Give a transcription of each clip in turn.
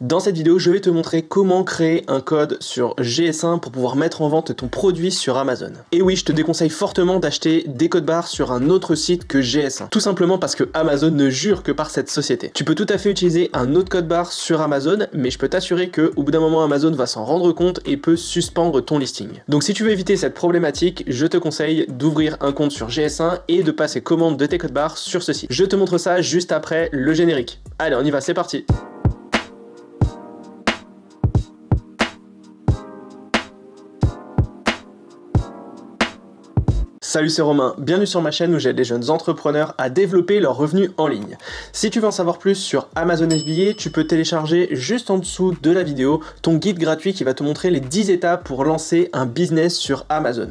Dans cette vidéo, je vais te montrer comment créer un code sur GS1 pour pouvoir mettre en vente ton produit sur Amazon. Et oui, je te déconseille fortement d'acheter des codes barres sur un autre site que GS1. Tout simplement parce que Amazon ne jure que par cette société. Tu peux tout à fait utiliser un autre code barre sur Amazon, mais je peux t'assurer qu'au bout d'un moment, Amazon va s'en rendre compte et peut suspendre ton listing. Donc si tu veux éviter cette problématique, je te conseille d'ouvrir un compte sur GS1 et de passer commande de tes codes barres sur ce site. Je te montre ça juste après le générique. Allez, on y va, c'est parti! Salut, c'est Romain, bienvenue sur ma chaîne où j'aide les jeunes entrepreneurs à développer leurs revenus en ligne. Si tu veux en savoir plus sur Amazon FBA, tu peux télécharger juste en dessous de la vidéo ton guide gratuit qui va te montrer les 10 étapes pour lancer un business sur Amazon.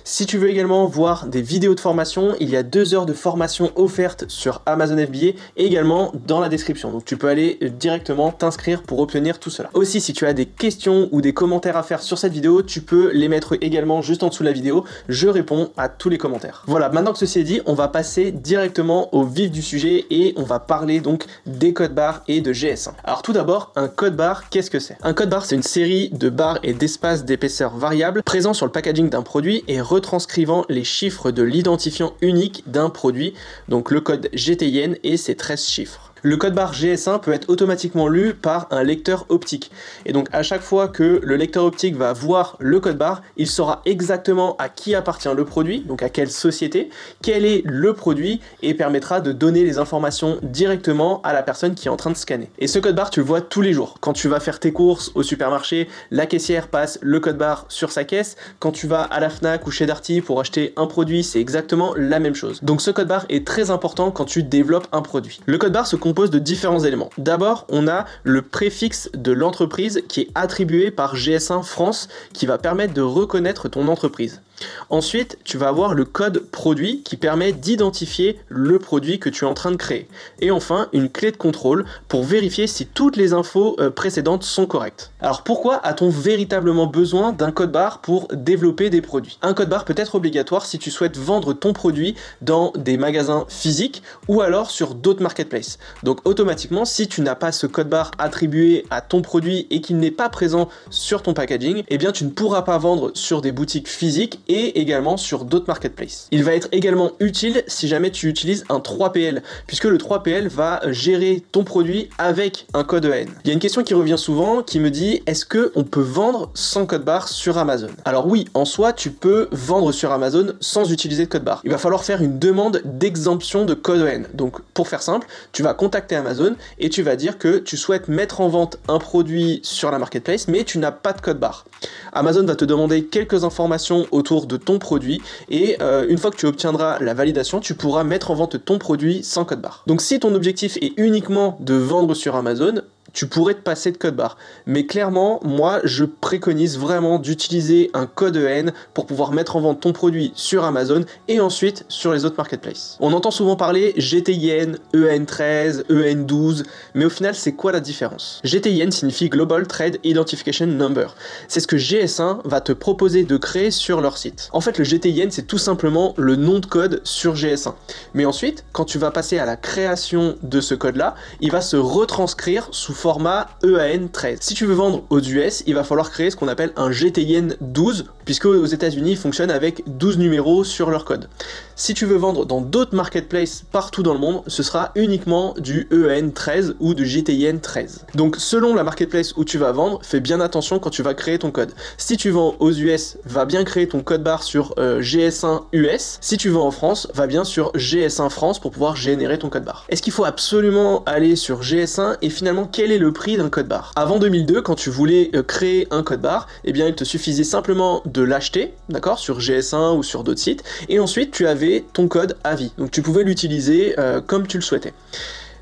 Si tu veux également voir des vidéos de formation, il y a 2 heures de formation offertes sur Amazon FBA et également dans la description. Donc tu peux aller directement t'inscrire pour obtenir tout cela. Aussi, si tu as des questions ou des commentaires à faire sur cette vidéo, tu peux les mettre également juste en dessous de la vidéo. Je réponds à tous les commentaires. Voilà, maintenant que ceci est dit, on va passer directement au vif du sujet et on va parler donc des codes barres et de GS1. Alors tout d'abord, un code barre, qu'est-ce que c'est? Un code barre, c'est une série de barres et d'espaces d'épaisseur variable présents sur le packaging d'un produit et retranscrivant les chiffres de l'identifiant unique d'un produit, donc le code GTIN et ses 13 chiffres. Le code barre GS1 peut être automatiquement lu par un lecteur optique. Et donc à chaque fois que le lecteur optique va voir le code barre, il saura exactement à qui appartient le produit, donc à quelle société, quel est le produit, et permettra de donner les informations directement à la personne qui est en train de scanner. Et ce code barre, tu le vois tous les jours. Quand tu vas faire tes courses au supermarché, la caissière passe le code barre sur sa caisse. Quand tu vas à la Fnac ou chez Darty pour acheter un produit, c'est exactement la même chose. Donc ce code barre est très important quand tu développes un produit. Le code barre se compose de différents éléments. D'abord, on a le préfixe de l'entreprise qui est attribué par GS1 France qui va permettre de reconnaître ton entreprise. Ensuite, tu vas avoir le code produit qui permet d'identifier le produit que tu es en train de créer. Et enfin, une clé de contrôle pour vérifier si toutes les infos précédentes sont correctes. Alors pourquoi a-t-on véritablement besoin d'un code barre pour développer des produits? Un code barre peut être obligatoire si tu souhaites vendre ton produit dans des magasins physiques ou alors sur d'autres marketplaces. Donc automatiquement, si tu n'as pas ce code barre attribué à ton produit et qu'il n'est pas présent sur ton packaging, eh bien tu ne pourras pas vendre sur des boutiques physiques et également sur d'autres marketplaces. Il va être également utile si jamais tu utilises un 3PL, puisque le 3PL va gérer ton produit avec un code EAN. Il y a une question qui revient souvent qui me dit, est-ce qu'on peut vendre sans code barre sur Amazon? Alors oui, en soi, tu peux vendre sur Amazon sans utiliser de code barre. Il va falloir faire une demande d'exemption de code EAN. Donc pour faire simple, tu vas contacter Amazon et tu vas dire que tu souhaites mettre en vente un produit sur la marketplace, mais tu n'as pas de code barre. Amazon va te demander quelques informations autour de ton produit et une fois que tu obtiendras la validation, tu pourras mettre en vente ton produit sans code barre. Donc si ton objectif est uniquement de vendre sur Amazon, tu pourrais te passer de code barre. Mais clairement, moi, je préconise vraiment d'utiliser un code EAN pour pouvoir mettre en vente ton produit sur Amazon et ensuite sur les autres marketplaces. On entend souvent parler GTIN, EAN13, EAN12, mais au final, c'est quoi la différence? GTIN signifie Global Trade Identification Number. C'est ce que GS1 va te proposer de créer sur leur site. En fait, le GTIN, c'est tout simplement le nom de code sur GS1. Mais ensuite, quand tu vas passer à la création de ce code-là, il va se retranscrire sous format EAN13. Si tu veux vendre aux US, il va falloir créer ce qu'on appelle un GTIN 12, puisque aux États-Unis, ils fonctionnent avec 12 numéros sur leur code. Si tu veux vendre dans d'autres marketplaces partout dans le monde, ce sera uniquement du EAN13 ou du GTIN 13. Donc selon la marketplace où tu vas vendre, fais bien attention quand tu vas créer ton code. Si tu vends aux US, va bien créer ton code barre sur GS1 US. Si tu vends en France, va bien sur GS1 France pour pouvoir générer ton code barre. Est-ce qu'il faut absolument aller sur GS1 et finalement quel est le prix d'un code barre? Avant 2002, quand tu voulais créer un code barre, eh bien il te suffisait simplement de l'acheter, d'accord, sur GS1 ou sur d'autres sites, et ensuite tu avais ton code à vie. Donc tu pouvais l'utiliser comme tu le souhaitais.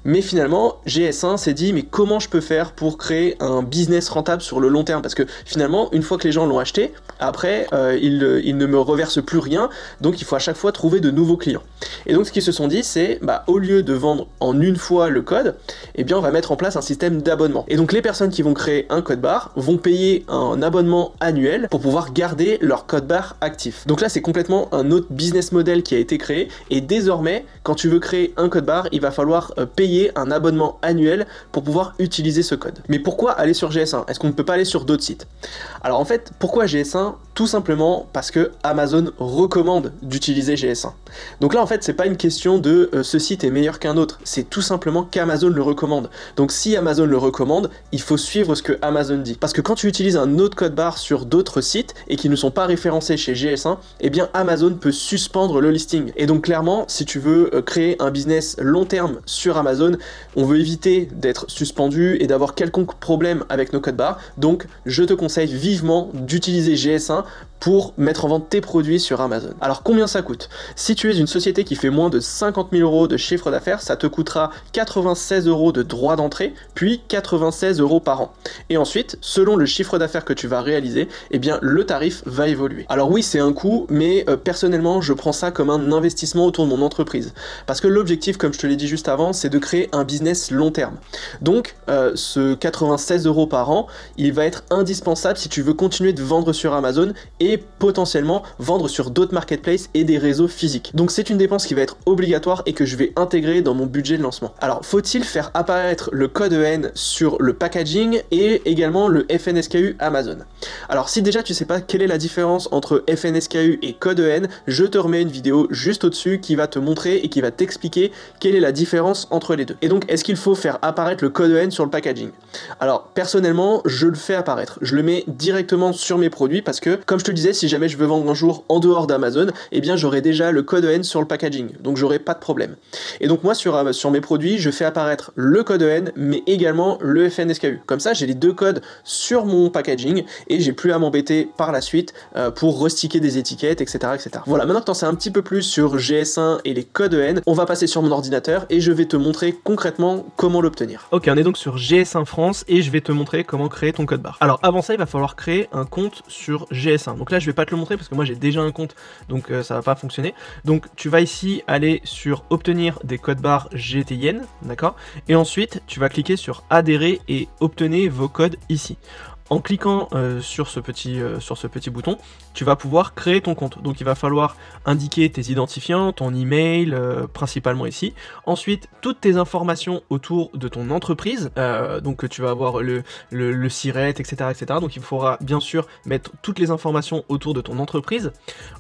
Mais finalement, GS1 s'est dit, mais comment je peux faire pour créer un business rentable sur le long terme? Parce que finalement, une fois que les gens l'ont acheté, après, ils ne me reversent plus rien, donc il faut à chaque fois trouver de nouveaux clients. Et donc ce qu'ils se sont dit, c'est, au lieu de vendre en une fois le code, eh bien on va mettre en place un système d'abonnement. Et donc les personnes qui vont créer un code barre vont payer un abonnement annuel pour pouvoir garder leur code barre actif. Donc là, c'est complètement un autre business model qui a été créé, et désormais, quand tu veux créer un code barre, il va falloir payer payer un abonnement annuel pour pouvoir utiliser ce code. Mais pourquoi aller sur GS1? Est-ce qu'on ne peut pas aller sur d'autres sites? Alors en fait, pourquoi GS1? Tout simplement parce que Amazon recommande d'utiliser GS1. Donc là en fait c'est pas une question de ce site est meilleur qu'un autre, c'est tout simplement qu'Amazon le recommande. Donc si Amazon le recommande, il faut suivre ce que Amazon dit. Parce que quand tu utilises un autre code barre sur d'autres sites et qui ne sont pas référencés chez GS1, eh bien Amazon peut suspendre le listing. Et donc clairement, si tu veux créer un business long terme sur Amazon, on veut éviter d'être suspendu et d'avoir quelconque problème avec nos codes barres. Donc je te conseille vivement d'utiliser GS1 pour mettre en vente tes produits sur Amazon. Alors combien ça coûte? Si tu es une société qui fait moins de 50 000 € de chiffre d'affaires, ça te coûtera 96 € de droit d'entrée, puis 96 € par an. Et ensuite, selon le chiffre d'affaires que tu vas réaliser, eh bien le tarif va évoluer. Alors oui, c'est un coût, mais personnellement, je prends ça comme un investissement autour de mon entreprise. Parce que l'objectif, comme je te l'ai dit juste avant, c'est de créer un business long terme. Donc, ce 96 € par an, il va être indispensable si tu veux continuer de vendre sur Amazon et potentiellement vendre sur d'autres marketplaces et des réseaux physiques. Donc c'est une dépense qui va être obligatoire et que je vais intégrer dans mon budget de lancement. Alors faut-il faire apparaître le code EN sur le packaging et également le FNSKU Amazon? Alors si déjà tu sais pas quelle est la différence entre FNSKU et code EN, je te remets une vidéo juste au-dessus qui va te montrer et qui va t'expliquer quelle est la différence entre les deux. Et donc est-ce qu'il faut faire apparaître le code EN sur le packaging? Alors personnellement je le fais apparaître, je le mets directement sur mes produits parce que comme je te le disais, si jamais je veux vendre un jour en dehors d'Amazon, eh bien j'aurai déjà le code EN sur le packaging, donc j'aurai pas de problème. Et donc moi sur mes produits, je fais apparaître le code EN, mais également le FNSKU. Comme ça, j'ai les deux codes sur mon packaging et j'ai plus à m'embêter par la suite pour resticker des étiquettes, etc., etc. Voilà, maintenant que t'en sais un petit peu plus sur GS1 et les codes EN, on va passer sur mon ordinateur et je vais te montrer concrètement comment l'obtenir. Ok, on est donc sur GS1 France et je vais te montrer comment créer ton code barre. Alors avant ça, il va falloir créer un compte sur GS1. Donc là, je vais pas te le montrer parce que moi j'ai déjà un compte, donc ça va pas fonctionner. Donc tu vas ici aller sur obtenir des codes barres GTN, d'accord? Et ensuite, tu vas cliquer sur adhérer et obtenez vos codes ici. En cliquant sur ce petit bouton, tu vas pouvoir créer ton compte. Donc il va falloir indiquer tes identifiants, ton email, principalement ici. Ensuite, toutes tes informations autour de ton entreprise. Donc tu vas avoir le SIRET, etc., etc. Donc il faudra bien sûr mettre toutes les informations autour de ton entreprise.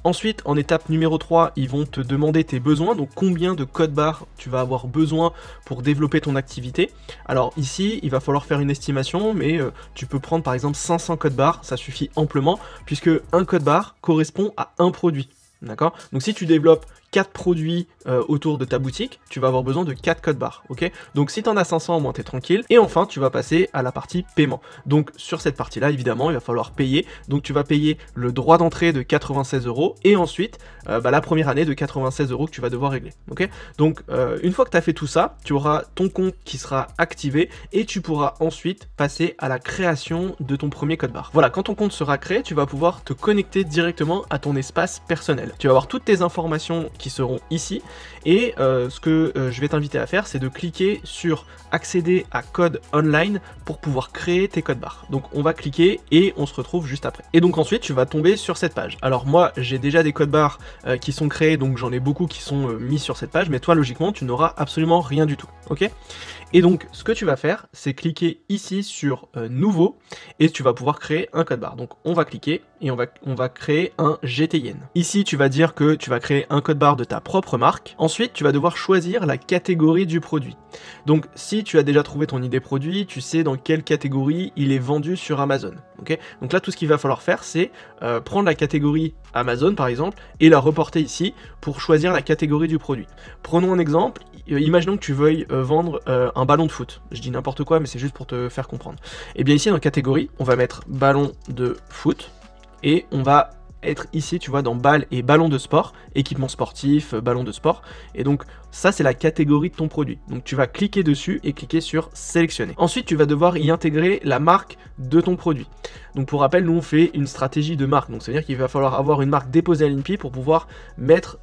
Ensuite, en étape numéro 3, ils vont te demander tes besoins. Donc combien de codes barres tu vas avoir besoin pour développer ton activité. Alors ici, il va falloir faire une estimation, mais tu peux prendre par exemple 500 codes barres, ça suffit amplement, puisque un code barre correspond à un produit. D'accord? Donc si tu développes 4 produits autour de ta boutique, tu vas avoir besoin de 4 codes barres, ok? Donc si tu en as 500, au moins t'es tranquille. Et enfin, tu vas passer à la partie paiement. Donc sur cette partie-là, évidemment, il va falloir payer. Donc tu vas payer le droit d'entrée de 96 € et ensuite la première année de 96 € que tu vas devoir régler, ok? Donc une fois que tu as fait tout ça, tu auras ton compte qui sera activé et tu pourras ensuite passer à la création de ton premier code barre. Voilà, quand ton compte sera créé, tu vas pouvoir te connecter directement à ton espace personnel. Tu vas avoir toutes tes informations qui seront ici et ce que je vais t'inviter à faire, c'est de cliquer sur accéder à code online pour pouvoir créer tes codes barres. Donc on va cliquer et on se retrouve juste après. Et donc ensuite tu vas tomber sur cette page. Alors moi j'ai déjà des codes barres qui sont créés, donc j'en ai beaucoup qui sont mis sur cette page, mais toi logiquement tu n'auras absolument rien du tout, ok? Et donc ce que tu vas faire, c'est cliquer ici sur nouveau et tu vas pouvoir créer un code barre. Donc on va cliquer et on va créer un GTN. Ici tu vas dire que tu vas créer un code barre de ta propre marque. Ensuite tu vas devoir choisir la catégorie du produit. Donc si tu as déjà trouvé ton idée produit, tu sais dans quelle catégorie il est vendu sur Amazon. Okay, donc là tout ce qu'il va falloir faire, c'est prendre la catégorie Amazon par exemple et la reporter ici pour choisir la catégorie du produit. Prenons un exemple, imaginons que tu veuilles vendre un ballon de foot. Je dis n'importe quoi mais c'est juste pour te faire comprendre. Et bien ici dans catégorie, on va mettre ballon de foot et on va être ici, tu vois, dans balle et ballon de sport, équipement sportif, ballon de sport. Et donc ça c'est la catégorie de ton produit. Donc tu vas cliquer dessus et cliquer sur sélectionner. Ensuite tu vas devoir y intégrer la marque de ton produit. Donc pour rappel, nous on fait une stratégie de marque. Donc c'est à dire qu'il va falloir avoir une marque déposée à l'INPI pour pouvoir mettre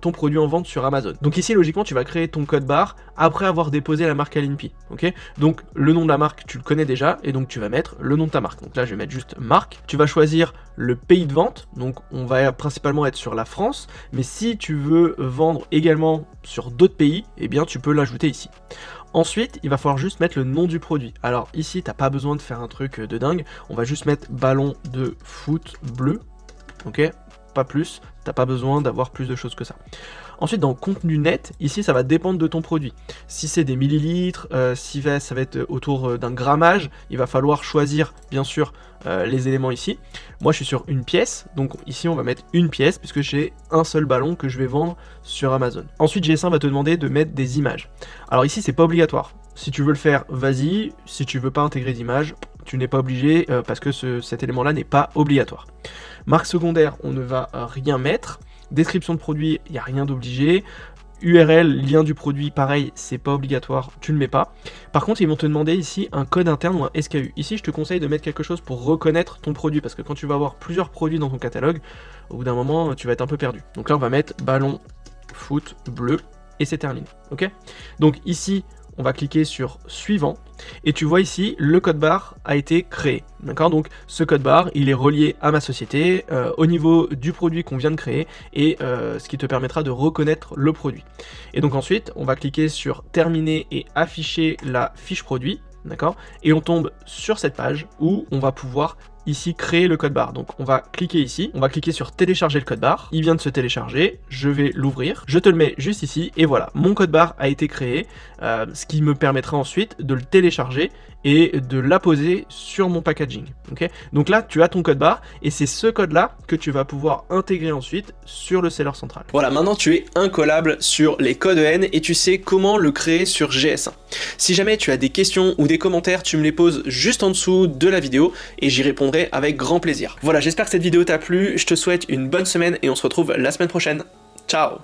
ton produit en vente sur Amazon. Donc ici logiquement tu vas créer ton code barre après avoir déposé la marque à l'INPI. Ok, donc le nom de la marque tu le connais déjà et donc tu vas mettre le nom de ta marque. Donc là je vais mettre juste marque. Tu vas choisir le pays de vente. Donc on va principalement être sur la France, mais si tu veux vendre également sur d'autres pays, eh bien tu peux l'ajouter ici. Ensuite, il va falloir juste mettre le nom du produit. Alors ici, t'as pas besoin de faire un truc de dingue. On va juste mettre ballon de foot bleu. Ok, pas plus. T'as pas besoin d'avoir plus de choses que ça. Ensuite, dans contenu net, ici, ça va dépendre de ton produit. Si c'est des millilitres, si ça va être autour d'un grammage, il va falloir choisir, bien sûr, les éléments ici. Moi, je suis sur une pièce, donc ici, on va mettre une pièce, puisque j'ai un seul ballon que je vais vendre sur Amazon. Ensuite, GS1 va te demander de mettre des images. Alors ici, c'est pas obligatoire. Si tu veux le faire, vas-y. Si tu veux pas intégrer d'image, tu n'es pas obligé, parce que cet élément-là n'est pas obligatoire. Marque secondaire, on ne va rien mettre. Description de produit, il n'y a rien d'obligé. URL, lien du produit, pareil, c'est pas obligatoire, tu le mets pas. Par contre, ils vont te demander ici un code interne ou un SKU. Ici, je te conseille de mettre quelque chose pour reconnaître ton produit, parce que quand tu vas avoir plusieurs produits dans ton catalogue, au bout d'un moment, tu vas être un peu perdu. Donc là, on va mettre ballon foot bleu, et c'est terminé, ok? Donc ici, on va cliquer sur suivant, et tu vois ici, le code barre a été créé, d'accord? Donc ce code barre, il est relié à ma société, au niveau du produit qu'on vient de créer, et ce qui te permettra de reconnaître le produit. Et donc ensuite, on va cliquer sur terminer et afficher la fiche produit, d'accord? Et on tombe sur cette page où on va pouvoir ici créer le code barre. Donc on va cliquer ici, on va cliquer sur télécharger le code barre, il vient de se télécharger, je vais l'ouvrir, je te le mets juste ici, et voilà, mon code barre a été créé, ce qui me permettra ensuite de le télécharger et de l'apposer sur mon packaging, ok? Donc là, tu as ton code barre, et c'est ce code-là que tu vas pouvoir intégrer ensuite sur le seller central. Voilà, maintenant tu es incollable sur les codes EN et tu sais comment le créer sur GS1. Si jamais tu as des questions ou des commentaires, tu me les poses juste en dessous de la vidéo et j'y répondrai avec grand plaisir. Voilà, j'espère que cette vidéo t'a plu, je te souhaite une bonne semaine et on se retrouve la semaine prochaine. Ciao!